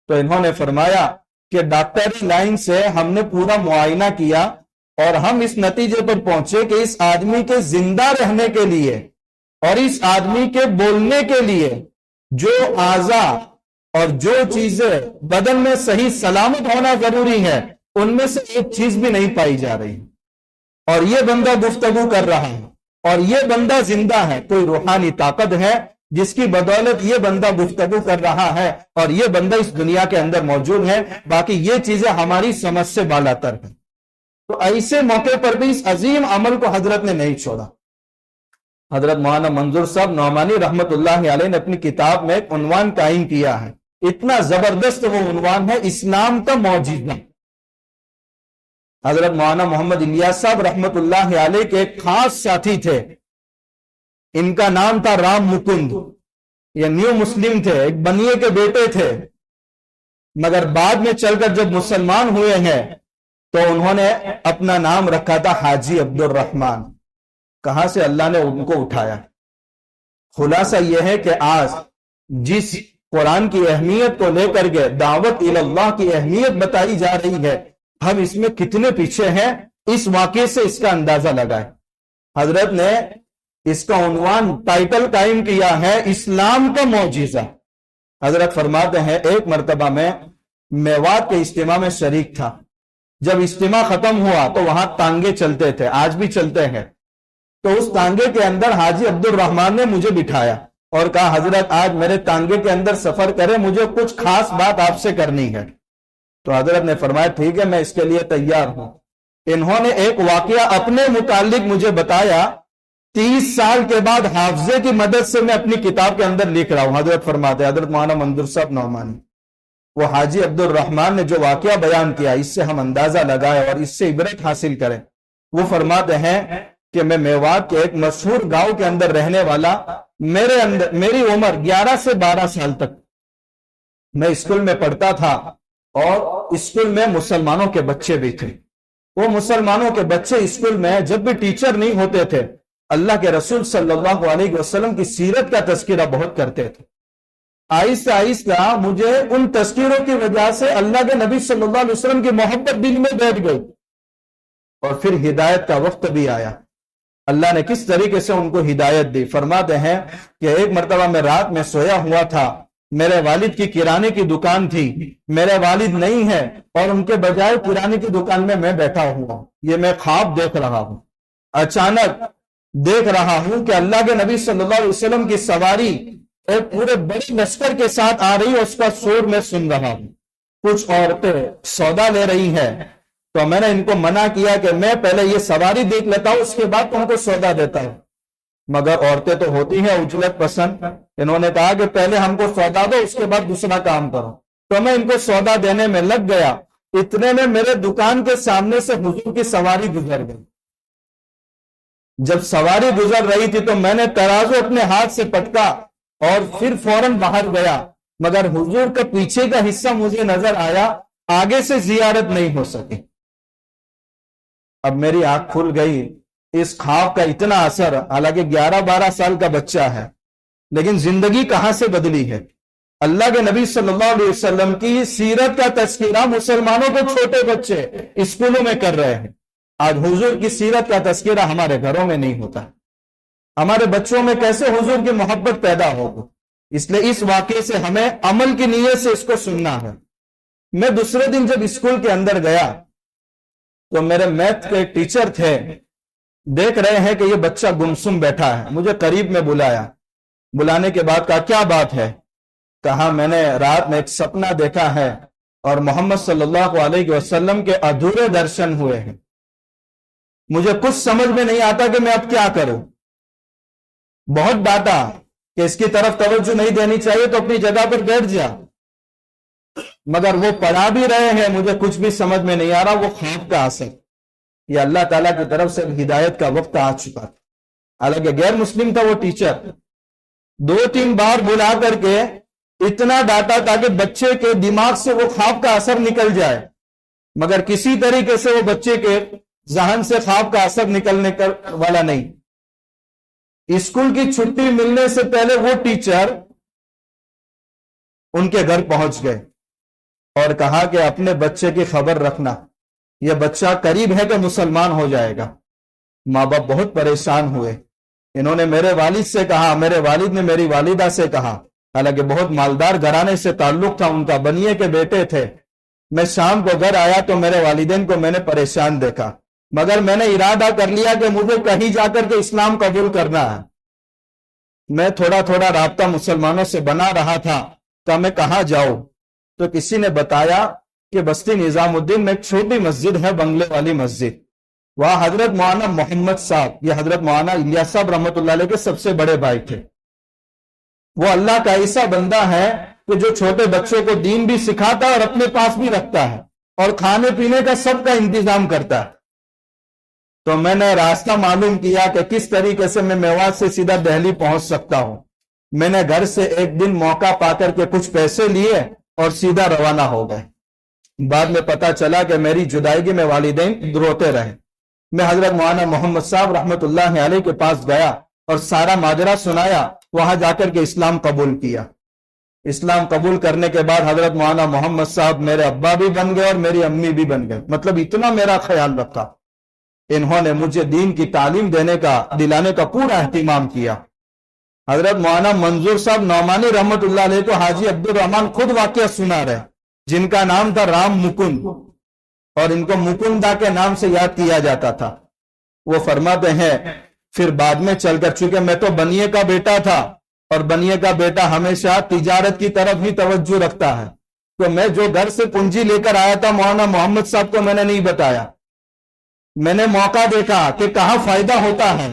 تو انہوں نے فرمایا کہ ڈاکٹری لائن سے ہم نے پورا معائنہ کیا اور ہم اس نتیجے پر پہنچے کہ اس آدمی کے زندہ رہنے کے لیے اور اس آدمی کے بولنے کے لیے جو اعضاء اور جو چیزیں بدن میں صحیح سلامت ہونا ضروری ہے، ان میں سے ایک چیز بھی نہیں پائی جا رہی، اور یہ بندہ گفتگو کر رہا ہے اور یہ بندہ زندہ ہے۔ کوئی روحانی طاقت ہے جس کی بدولت یہ بندہ گفتگو کر رہا ہے اور یہ بندہ اس دنیا کے اندر موجود ہے، باقی یہ چیزیں ہماری سمجھ سے بالاتر ہیں۔ تو ایسے موقع پر بھی اس عظیم عمل کو حضرت نے نہیں چھوڑا۔ حضرت مولانا منظور صاحب نعمانی رحمت اللہ علیہ نے اپنی کتاب میں ایک عنوان قائم کیا ہے، اتنا زبردست وہ عنوان ہے، اسلام کا معجزہ۔ حضرت مولانا محمد الیاس صاحب رحمت اللہ علیہ کے ایک خاص ساتھی تھے، ان کا نام تھا رام مکند، یہ نیو مسلم تھے، ایک بنیے کے بیٹے تھے، مگر بعد میں چل کر جب مسلمان ہوئے ہیں تو انہوں نے اپنا نام رکھا تھا حاجی عبد الرحمن۔ کہاں سے اللہ نے ان کو اٹھایا؟ خلاصہ یہ ہے کہ آج جس قرآن کی اہمیت کو لے کر کے دعوت اللہ کی اہمیت بتائی جا رہی ہے، ہم اس میں کتنے پیچھے ہیں، اس واقعے سے اس کا اندازہ لگائیں۔ حضرت نے اس کا عنوان ٹائٹل قائم کیا ہے، اسلام کا معجزہ۔ حضرت فرماتے ہیں ایک مرتبہ میں میوات کے اجتماع میں شریک تھا۔ جب اجتماع ختم ہوا تو وہاں تانگے چلتے تھے، آج بھی چلتے ہیں، تو اس تانگے کے اندر حاجی عبد الرحمن نے مجھے بٹھایا اور کہا حضرت آج میرے تانگے کے اندر سفر کرے، مجھے کچھ خاص بات آپ سے کرنی ہے۔ تو حضرت نے فرمایا ٹھیک ہے، میں اس کے لیے تیار ہوں۔ انہوں نے ایک واقعہ اپنے متعلق مجھے بتایا، 30 سال کے بعد حافظے کی مدد سے میں اپنی کتاب کے اندر لکھ رہا ہوں۔ حضرت فرماتے حضرت مولانا منظور صاحب نعمانی، وہ حاجی عبد الرحمن نے جو واقعہ بیان کیا، اس سے ہم اندازہ لگائے اور اس سے عبرت حاصل کریں۔ وہ فرماتے ہیں کہ میں میوات کے ایک مشہور گاؤں کے اندر رہنے والا، میری عمر 11 سے 12 سال تک میں اسکول میں پڑھتا تھا اور اسکول میں مسلمانوں کے بچے بھی تھے۔ وہ مسلمانوں کے بچے اسکول میں جب بھی ٹیچر نہیں ہوتے تھے، اللہ کے رسول صلی اللہ علیہ وسلم کی سیرت کا تذکرہ بہت کرتے تھے۔ آہستہ آہستہ مجھے ان تذکروں کی وجہ سے اللہ کے نبی صلی اللہ علیہ وسلم کی محبت دل میں بیٹھ گئی، اور پھر ہدایت کا وقت بھی آیا۔ اللہ نے کس طریقے سے ان کو ہدایت دی۔ فرماتے ہیں کہ ایک مرتبہ میں رات میں سویا ہوا تھا، میرے والد کی کرانے کی دکان تھی، میرے والد نہیں ہے اور ان کے بجائے کرانے کی دکان میں میں بیٹھا ہوا ہوں، یہ میں خواب دیکھ رہا ہوں۔ اچانک دیکھ رہا ہوں کہ اللہ کے نبی صلی اللہ علیہ وسلم کی سواری ایک پورے بڑے لشکر کے ساتھ آ رہی ہے، اس کا شور میں سن رہا ہوں۔ کچھ عورتیں سودا لے رہی ہیں، تو میں نے ان کو منع کیا کہ میں پہلے یہ سواری دیکھ لیتا ہوں، اس کے بعد تم کو سودا دیتا ہوں۔ مگر عورتیں تو ہوتی ہیں اجلت پسند، انہوں نے کہا کہ پہلے ہم کو سودا دو، اس کے بعد دوسرا کام کرو۔ تو میں ان کو سودا دینے میں لگ گیا، اتنے میں میرے دکان کے سامنے سے حضور کی سواری گزر گئی۔ جب سواری گزر رہی تھی تو میں نے ترازو اپنے ہاتھ سے پٹکا اور پھر فوراً باہر گیا، مگر حضور کا پیچھے کا حصہ مجھے نظر آیا، آگے سے زیارت نہیں ہو سکی۔ اب میری آنکھ کھل گئی، اس خواب کا اتنا اثر، حالانکہ 11-12 سال کا بچہ ہے، لیکن زندگی کہاں سے بدلی ہے۔ اللہ کے نبی صلی اللہ علیہ وسلم کی سیرت کا تذکرہ مسلمانوں کو چھوٹے بچے اسکولوں میں کر رہے ہیں۔ آج حضور کی سیرت کا تذکرہ ہمارے گھروں میں نہیں ہوتا، ہمارے بچوں میں کیسے حضور کی محبت پیدا ہوگی؟ اس لیے اس واقعے سے ہمیں عمل کی نیت سے اس کو سننا ہے۔ میں دوسرے دن جب اسکول کے اندر گیا تو میرے میتھ کے ٹیچر تھے، دیکھ رہے ہیں کہ یہ بچہ گمسم بیٹھا ہے، مجھے قریب میں بلایا، بلانے کے بعد کہا کیا بات ہے؟ کہا میں نے رات میں ایک سپنا دیکھا ہے اور محمد صلی اللہ علیہ وسلم کے ادھورے درشن ہوئے ہیں، مجھے کچھ سمجھ میں نہیں آتا کہ میں اب کیا کروں۔ بہت ڈانٹا کہ اس کی طرف توجہ نہیں دینی چاہیے تو اپنی جگہ پر بیٹھ جا، مگر وہ پڑھا بھی رہے ہیں، مجھے کچھ بھی سمجھ میں نہیں آ رہا۔ وہ خواب کا اثر، یہ اللہ تعالیٰ کی طرف سے ہدایت کا وقت آ چکا تھا۔ حالانکہ غیر مسلم تھا وہ ٹیچر، 2-3 بار بلا کر کے اتنا ڈانٹا تاکہ بچے کے دماغ سے وہ خواب کا اثر نکل جائے، مگر کسی طریقے سے وہ بچے کے ذہن سے خواب کا اثر نکلنے والا نہیں۔ اسکول کی چھٹی ملنے سے پہلے وہ ٹیچر ان کے گھر پہنچ گئے اور کہا کہ اپنے بچے کی خبر رکھنا، یہ بچہ قریب ہے کہ مسلمان ہو جائے گا۔ ماں باپ بہت پریشان ہوئے، انہوں نے میرے والد سے کہا، میرے والد نے میری والدہ سے کہا، حالانکہ بہت مالدار گھرانے سے تعلق تھا ان کا، بنیے کے بیٹے تھے۔ میں شام کو گھر آیا تو میرے والدین کو میں نے پریشان دیکھا، مگر میں نے ارادہ کر لیا کہ مجھے کہیں جا کر کے اسلام قبول کرنا ہے۔ میں تھوڑا تھوڑا رابطہ مسلمانوں سے بنا رہا تھا، کہ میں کہاں جاؤں؟ تو کسی نے بتایا کہ بستی نظام الدین میں ایک چھوٹی مسجد ہے، بنگلے والی مسجد، وہاں حضرت مولانا محمد صاحب، یہ حضرت مولانا الیاس صاحب رحمۃ اللہ علیہ کے سب سے بڑے بھائی تھے، وہ اللہ کا ایسا بندہ ہے کہ جو چھوٹے بچوں کو دین بھی سکھاتا ہے اور اپنے پاس بھی رکھتا ہے اور کھانے پینے کا سب کا انتظام کرتا ہے۔ تو میں نے راستہ معلوم کیا کہ کس طریقے سے میں میوات سے سیدھا دہلی پہنچ سکتا ہوں۔ میں نے گھر سے ایک دن موقع پا کر کے کچھ پیسے لیے اور سیدھا روانہ ہو گئے۔ بعد میں پتا چلا کہ میری جدائیگی میں والدین روتے رہے۔ میں حضرت مولانا محمد صاحب رحمت اللہ علیہ کے پاس گیا اور سارا ماجرا سنایا، وہاں جا کر کے اسلام قبول کیا۔ اسلام قبول کرنے کے بعد حضرت مولانا محمد صاحب میرے ابا بھی بن گئے اور میری امی بھی بن گئے، مطلب اتنا میرا خیال رکھا۔ انہوں نے مجھے دین کی تعلیم دلانے کا پورا اہتمام کیا۔ حضرت مولانا منظور صاحب نعمانی رحمت اللہ علیہ کو حاجی عبد الرحمن خود واقعہ سنا رہے، جن کا نام تھا رام مکند، اور ان کو مکندا کے نام سے یاد کیا جاتا تھا۔ وہ فرماتے ہیں پھر بعد میں چل کر، چونکہ میں تو بنیے کا بیٹا تھا اور بنیے کا بیٹا ہمیشہ تجارت کی طرف ہی توجہ رکھتا ہے، تو میں جو گھر سے پونجی لے کر آیا تھا مولانا محمد صاحب کو میں نے نہیں بتایا۔ میں نے موقع دیکھا کہ کہاں فائدہ ہوتا ہے،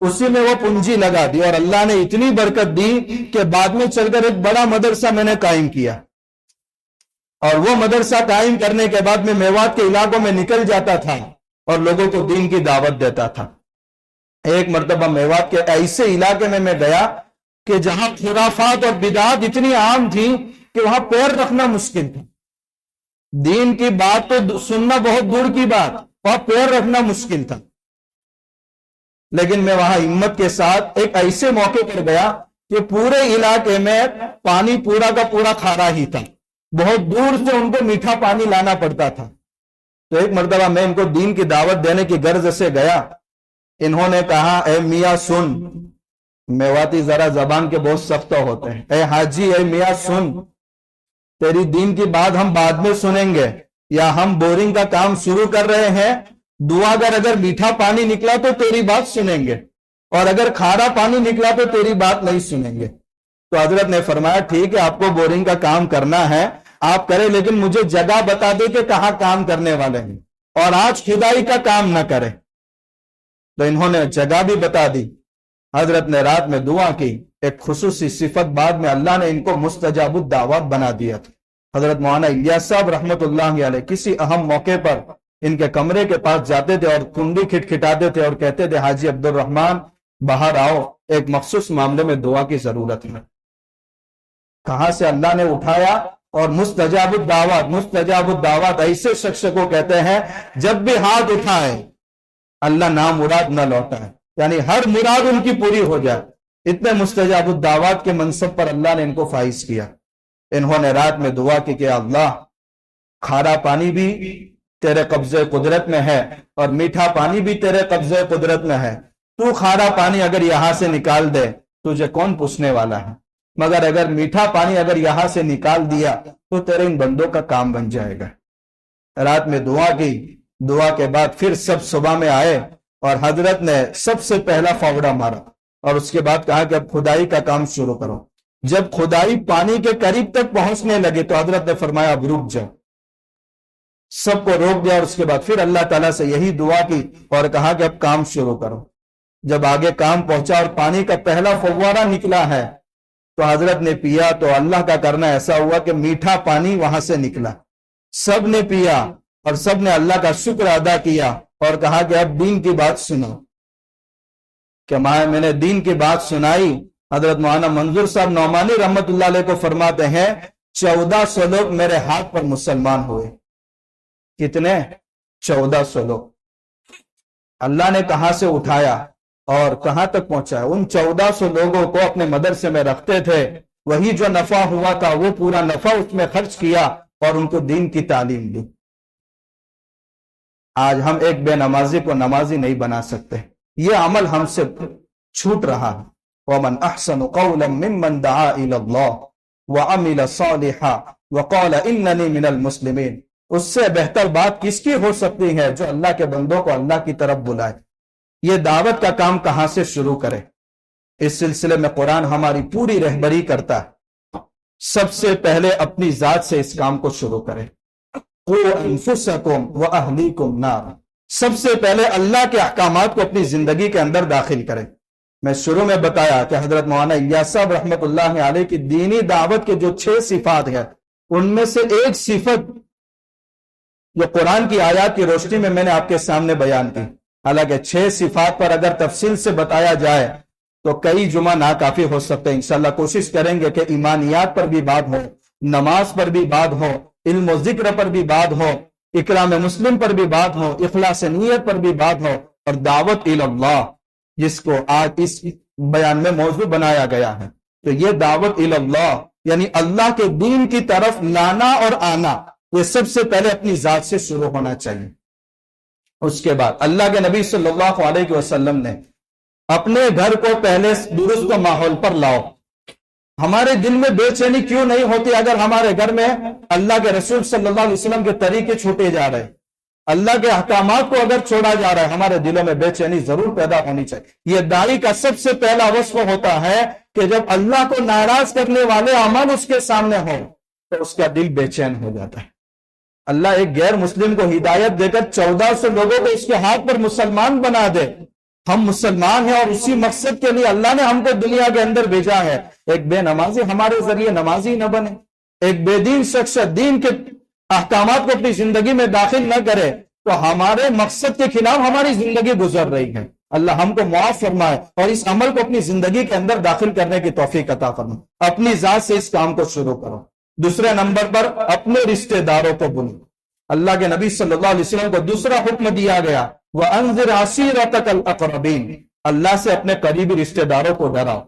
اسی میں وہ پونجی لگا دی، اور اللہ نے اتنی برکت دی کہ بعد میں چل کر ایک بڑا مدرسہ میں نے قائم کیا، اور وہ مدرسہ قائم کرنے کے بعد میں میوات کے علاقوں میں نکل جاتا تھا اور لوگوں کو دین کی دعوت دیتا تھا۔ ایک مرتبہ میوات کے ایسے علاقے میں گیا کہ جہاں خرافات اور بدعات اتنی عام تھی کہ وہاں پیر رکھنا مشکل تھا۔ دین کی بات تو سننا بہت دور کی بات، وہاں پیر رکھنا مشکل تھا، لیکن میں وہاں ہمت کے ساتھ ایک ایسے موقع پر گیا کہ پورے علاقے میں پانی پورا کا پورا کھارا ہی تھا، بہت دور سے ان کو میٹھا پانی لانا پڑتا تھا۔ تو ایک مرتبہ میں ان کو دین کی دعوت دینے کی غرض سے گیا۔ انہوں نے کہا اے میاں سن، میواتی ذرا زبان کے بہت سخت ہوتے ہیں، اے حاجی، اے میاں سن، تیری دین کی بات ہم بعد میں سنیں گے، یا ہم بورنگ کا کام شروع کر رہے ہیں، دعا اگر میٹھا پانی نکلا تو تیری بات سنیں گے، اور اگر کھارا پانی نکلا تو تیری بات نہیں سنیں گے۔ تو حضرت نے فرمایا ٹھیک ہے، آپ کو بورنگ کا کام کرنا ہے، آپ کریں لیکن مجھے جگہ بتا دے کہ کہاں کام کرنے والے ہیں، اور آج کھدائی کا کام نہ کرے۔ تو انہوں نے جگہ بھی بتا دی، حضرت نے رات میں دعا کی، ایک خصوصی صفت بعد میں اللہ نے ان کو مستجاب الدعوات بنا دیا تھا۔ حضرت مولانا الیاس صاحب رحمت اللہ علیہ کسی اہم موقع پر ان کے کمرے کے پاس جاتے تھے اور کنڈی کھٹکھٹاتے تھے اور کہتے تھے حاجی عبد الرحمن باہر آؤ، ایک مخصوص معاملے میں دعا کی ضرورت ہے۔ کہاں سے اللہ نے اٹھایا، اور مستجاب الدعوات ایسے شخص کو کہتے ہیں جب بھی ہاتھ اٹھائے اللہ نام مراد نہ لوٹائے، یعنی ہر مراد ان کی پوری ہو جائے۔ اتنے مستجاب الدعوات کے منصب پر اللہ نے ان کو فائز کیا۔ انہوں نے رات میں دعا کی کہ اللہ کھارا پانی بھی تیرے قبضے قدرت میں ہے اور میٹھا پانی بھی تیرے قبضے قدرت میں ہے، تو کھارا پانی اگر یہاں سے نکال دے تجھے کون پوچھنے والا ہے، مگر اگر میٹھا پانی اگر یہاں سے نکال دیا تو تیرے ان بندوں کا کام بن جائے گا۔ رات میں دعا کی، دعا کے بعد پھر سب صبح میں آئے اور حضرت نے سب سے پہلا فاوڑا مارا اور اس کے بعد کہا کہ اب کھدائی کا کام شروع کرو۔ جب کھدائی پانی کے قریب تک پہنچنے لگے تو حضرت نے فرمایا اب رک جاؤ، سب کو روک دیا، اور اس کے بعد پھر اللہ تعالیٰ سے یہی دعا کی اور کہا کہ اب کام شروع کرو۔ جب آگے کام پہنچا اور پانی کا پہلا فوارہ نکلا ہے تو حضرت نے پیا تو اللہ کا کرنا ایسا ہوا کہ میٹھا پانی وہاں سے نکلا، سب نے پیا اور سب نے اللہ کا شکر ادا کیا اور کہا کہ اب دین کی بات سنو۔ کہ میں نے دین کی بات سنائی۔ حضرت مولانا منظور صاحب نعمانی رحمت اللہ علیہ کو فرماتے ہیں 1400 لوگ میرے ہاتھ پر مسلمان ہوئے۔ کتنے؟ 1400 لوگ۔ اللہ نے کہاں سے اٹھایا اور کہاں تک پہنچایا؟ ان 1400 لوگوں کو اپنے مدرسے میں رکھتے تھے، وہی جو نفع ہوا تھا وہ پورا نفع اس میں خرچ کیا اور ان کو دین کی تعلیم دی۔ آج ہم ایک بے نمازی کو نمازی نہیں بنا سکتے، یہ عمل ہم سے چھوٹ رہا ہے۔ وَمَنْ أَحْسَنُ قَوْلًا مِّمَّنْ دَعَا إِلَى اللَّهِ وَعَمِلَ صَالِحًا وَقَالَ إِنَّنِي مِنَ الْمُسْلِمِينَ۔ اس سے بہتر بات کس کی ہو سکتی ہے جو اللہ کے بندوں کو اللہ کی طرف بلائے۔ یہ دعوت کا کام کہاں سے شروع کرے؟ اس سلسلے میں قرآن ہماری پوری رہبری کرتا ہے۔ سب سے پہلے اپنی ذات سے اس کام کو شروع کرے۔ قُوْ أَنفُسَكُمْ وَأَهْلِيكُمْ نَارًا۔ سب سے پہلے اللہ کے احکامات کو اپنی زندگی کے اندر داخل کرے۔ میں شروع میں بتایا کہ حضرت مولانا الیاس صاحب رحمت اللہ علیہ کی دینی دعوت کے جو 6 صفات ہیں ان میں سے ایک صفت جو قرآن کی آیات کی روشنی میں نے آپ کے سامنے بیان کی۔ حالانکہ 6 صفات پر اگر تفصیل سے بتایا جائے تو کئی جمعہ ناکافی ہو سکتے ہیں۔ انشاءاللہ کوشش کریں گے کہ ایمانیات پر بھی بات ہو، نماز پر بھی بات ہو، علم و ذکر پر بھی بات ہو، اکرام مسلم پر بھی بات ہو، اخلاص نیت پر بھی بات ہو، اور دعوت الی اللہ جس کو آج اس بیان میں موضوع بنایا گیا ہے۔ تو یہ دعوت الی اللہ یعنی اللہ کے دین کی طرف لانا اور آنا، یہ سب سے پہلے اپنی ذات سے شروع ہونا چاہیے۔ اس کے بعد اللہ کے نبی صلی اللہ علیہ وسلم نے اپنے گھر کو پہلے درست ماحول پر لاؤ۔ ہمارے دل میں بے چینی کیوں نہیں ہوتی اگر ہمارے گھر میں اللہ کے رسول صلی اللہ علیہ وسلم کے طریقے چھوٹے جا رہے، اللہ کے احکامات کو اگر چھوڑا جا رہا ہے، ہمارے دلوں میں بے چینی ضرور پیدا ہونی چاہیے۔ یہ داعی کا سب سے پہلا وصف ہوتا ہے کہ جب اللہ کو ناراض کرنے والے عمل اس کے سامنے ہو تو اس کا دل بے چین ہو جاتا ہے۔ اللہ ایک غیر مسلم کو ہدایت دے کر 1400 لوگوں کو اس کے ہاتھ پر مسلمان بنا دے۔ ہم مسلمان ہیں اور اسی مقصد کے لیے اللہ نے ہم کو دنیا کے اندر بھیجا ہے۔ ایک بے نمازی ہمارے ذریعے نمازی نہ بنے، ایک بے دین شخص دین کے احکامات کو اپنی زندگی میں داخل نہ کرے تو ہمارے مقصد کے خلاف ہماری زندگی گزر رہی ہے۔ اللہ ہم کو معاف فرمائے اور اس عمل کو اپنی زندگی کے اندر داخل کرنے کی توفیق عطا فرمائے۔ اپنی ذات سے اس کام کو شروع کرو۔ دوسرے نمبر پر اپنے رشتہ داروں کو بلاؤ۔ اللہ کے نبی صلی اللہ علیہ وسلم کو دوسرا حکم دیا گیا وَأَنذِرْ عَشِيرَتَكَ الْأَقْرَبِينَ، اللہ سے اپنے قریبی رشتہ داروں کو ڈراؤ۔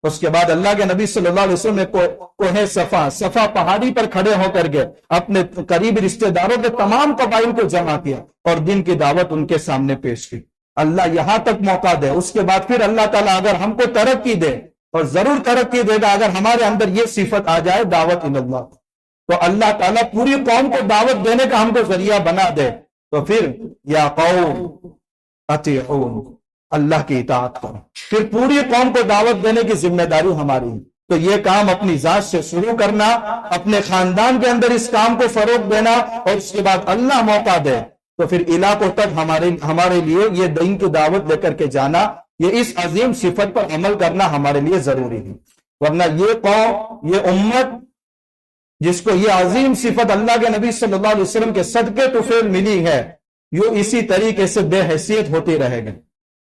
اس کے بعد اللہ کے نبی صلی اللہ علیہ وسلم نے کوہ صفا پہاڑی پر کھڑے ہو کر کے اپنے قریبی رشتہ داروں کے تمام قبائل کو جمع کیا اور دین کی دعوت ان کے سامنے پیش کی۔ اللہ یہاں تک موقع دے، اس کے بعد پھر اللہ تعالیٰ اگر ہم کو ترقی دے، اور ضرور ترقی دے گا اگر ہمارے اندر یہ صفت آ جائے دعوت الی اللہ، تو اللہ تعالیٰ پوری قوم کو دعوت دینے کا ہم کو ذریعہ بنا دے۔ تو پھر یا قوم اطیعون، اللہ کی اطاعت کرو، پھر پوری قوم کو دعوت دینے کی ذمہ داری ہماری ہے۔ تو یہ کام اپنی ذات سے شروع کرنا، اپنے خاندان کے اندر اس کام کو فروغ دینا، اور اس کے بعد اللہ موقع دے تو پھر علاقوں تک ہمارے لیے یہ دین کی دعوت لے کر کے جانا، یہ اس عظیم صفت پر عمل کرنا ہمارے لیے ضروری ہے۔ ورنہ یہ قوم، یہ امت جس کو یہ عظیم صفت اللہ کے نبی صلی اللہ علیہ وسلم کے صدقے طفیل ملی ہے، یہ اسی طریقے سے بے حیثیت ہوتی رہے گی۔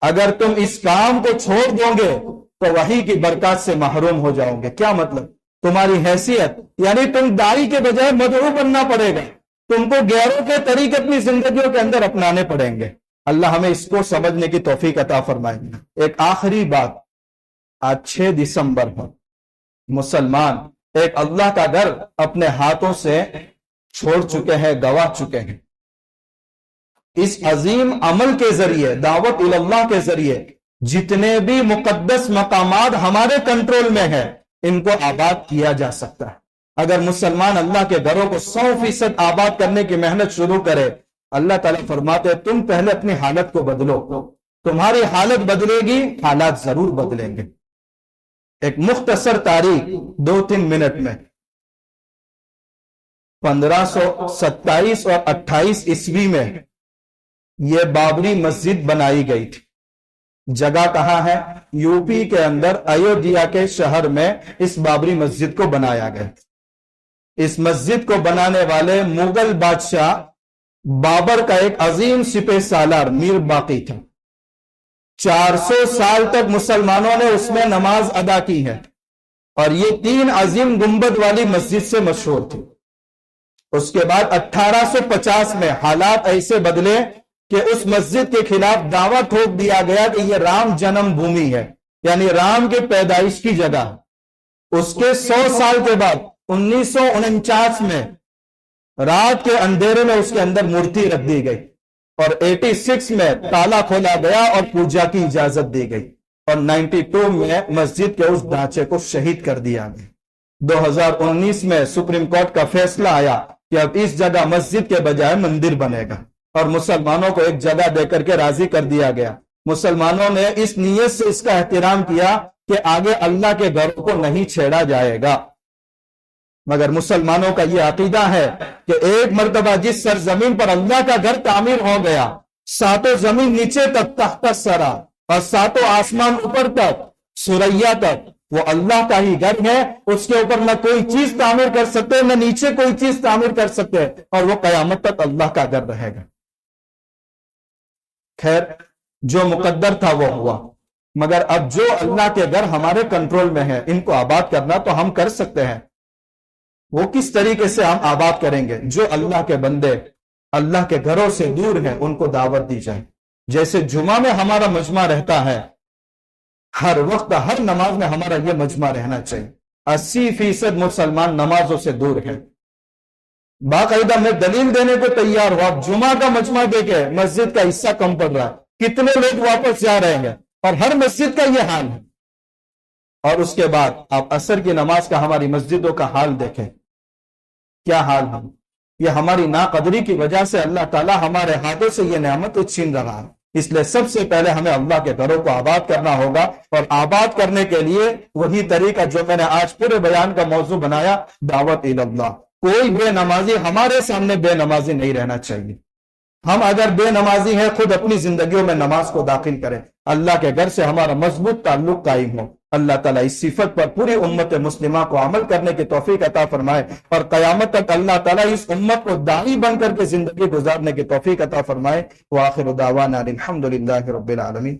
اگر تم اس کام کو چھوڑ دو گے تو وحی کی برکات سے محروم ہو جاؤ گے۔ کیا مطلب؟ تمہاری حیثیت، یعنی تم داعی کے بجائے مدعو بننا پڑے گا، تم کو غیروں کے طریقے اپنی زندگیوں کے اندر اپنانے پڑیں گے۔ اللہ ہمیں اس کو سمجھنے کی توفیق عطا فرمائے۔ ایک آخری بات، آج 6 دسمبر ہے، مسلمان ایک اللہ کا گھر اپنے ہاتھوں سے چھوڑ چکے ہیں، گوا چکے ہیں۔ اس عظیم عمل کے ذریعے، دعوت اللہ کے ذریعے جتنے بھی مقدس مقامات ہمارے کنٹرول میں ہیں، ان کو آباد کیا جا سکتا ہے۔ اگر مسلمان اللہ کے گھروں کو 100% آباد کرنے کی محنت شروع کرے، اللہ تعالیٰ فرماتے ہیں تم پہلے اپنی حالت کو بدلو، تمہاری حالت بدلے گی، حالات ضرور بدلیں گے۔ ایک مختصر تاریخ 2-3 منٹ میں، 1527 اور 28 عیسوی میں یہ بابری مسجد بنائی گئی تھی۔ جگہ کہاں ہے؟ یو پی کے اندر ایودھیا کے شہر میں اس بابری مسجد کو بنایا گیا۔ اس مسجد کو بنانے والے مغل بادشاہ بابر کا ایک عظیم سپہ سالار میر باقی تھا۔ 400 سال تک مسلمانوں نے اس میں نماز ادا کی ہے، اور یہ 3 عظیم گنبد والی مسجد سے مشہور تھی۔ اس کے بعد 1850 میں حالات ایسے بدلے کہ اس مسجد کے خلاف دعویٰ ٹھوک دیا گیا کہ یہ رام جنم بھومی ہے، یعنی رام کے پیدائش کی جگہ۔ اس کے 100 سال کے بعد 1949 میں رات کے اندھیرے میں اس کے اندر مورتی رکھ دی گئی، اور 86 میں تالا کھولا گیا اور پوجا کی اجازت دی گئی، اور 92 میں مسجد کے اس ڈھانچے کو شہید کر دیا گیا۔ 2019 میں سپریم کورٹ کا فیصلہ آیا کہ اب اس جگہ مسجد کے بجائے مندر بنے گا، اور مسلمانوں کو ایک جگہ دے کر کے راضی کر دیا گیا۔ مسلمانوں نے اس نیت سے اس کا احترام کیا کہ آگے اللہ کے گھروں کو نہیں چھیڑا جائے گا۔ مگر مسلمانوں کا یہ عقیدہ ہے کہ ایک مرتبہ جس سرزمین پر اللہ کا گھر تعمیر ہو گیا، 7 زمین نیچے تک تحت الثری، اور 7 آسمان اوپر تک ثریا تک، وہ اللہ کا ہی گھر ہے۔ اس کے اوپر نہ کوئی چیز تعمیر کر سکتے، نہ نیچے کوئی چیز تعمیر کر سکتے، اور وہ قیامت تک اللہ کا گھر رہے گا۔ خیر، جو مقدر تھا وہ ہوا، مگر اب جو اللہ کے گھر ہمارے کنٹرول میں ہیں، ان کو آباد کرنا تو ہم کر سکتے ہیں۔ وہ کس طریقے سے ہم آباد کریں گے؟ جو اللہ کے بندے اللہ کے گھروں سے دور ہیں ان کو دعوت دی جائے۔ جیسے جمعہ میں ہمارا مجمع رہتا ہے، ہر وقت ہر نماز میں ہمارا یہ مجمع رہنا چاہیے۔ 80% مسلمان نمازوں سے دور ہیں۔ باقاعدہ میں دلیل دینے کو تیار ہوں، آپ جمعہ کا مجمع دیکھیں، مسجد کا حصہ کم پڑ رہا ہے، کتنے لوگ واپس جا رہے ہیں، اور ہر مسجد کا یہ حال ہے۔ اور اس کے بعد آپ عصر کی نماز کا ہماری مسجدوں کا حال دیکھیں، کیا حال ہے۔ یہ ہماری ناقدری کی وجہ سے اللہ تعالیٰ ہمارے ہاتھوں سے یہ نعمت چھین رہا ہے۔ اس لیے سب سے پہلے ہمیں اللہ کے گھروں کو آباد کرنا ہوگا، اور آباد کرنے کے لیے وہی طریقہ جو میں نے آج پورے بیان کا موضوع بنایا، دعوت اللہ۔ کوئی بے نمازی ہمارے سامنے بے نمازی نہیں رہنا چاہیے۔ ہم اگر بے نمازی ہیں، خود اپنی زندگیوں میں نماز کو داخل کریں، اللہ کے گھر سے ہمارا مضبوط تعلق قائم ہو۔ اللہ تعالیٰ اس صفت پر پوری امت مسلمہ کو عمل کرنے کی توفیق عطا فرمائے، اور قیامت تک اللہ تعالیٰ اس امت کو داعی بن کر کے زندگی گزارنے کی توفیق عطا فرمائے۔ وآخر دعوانا الحمدللہ رب العالمین۔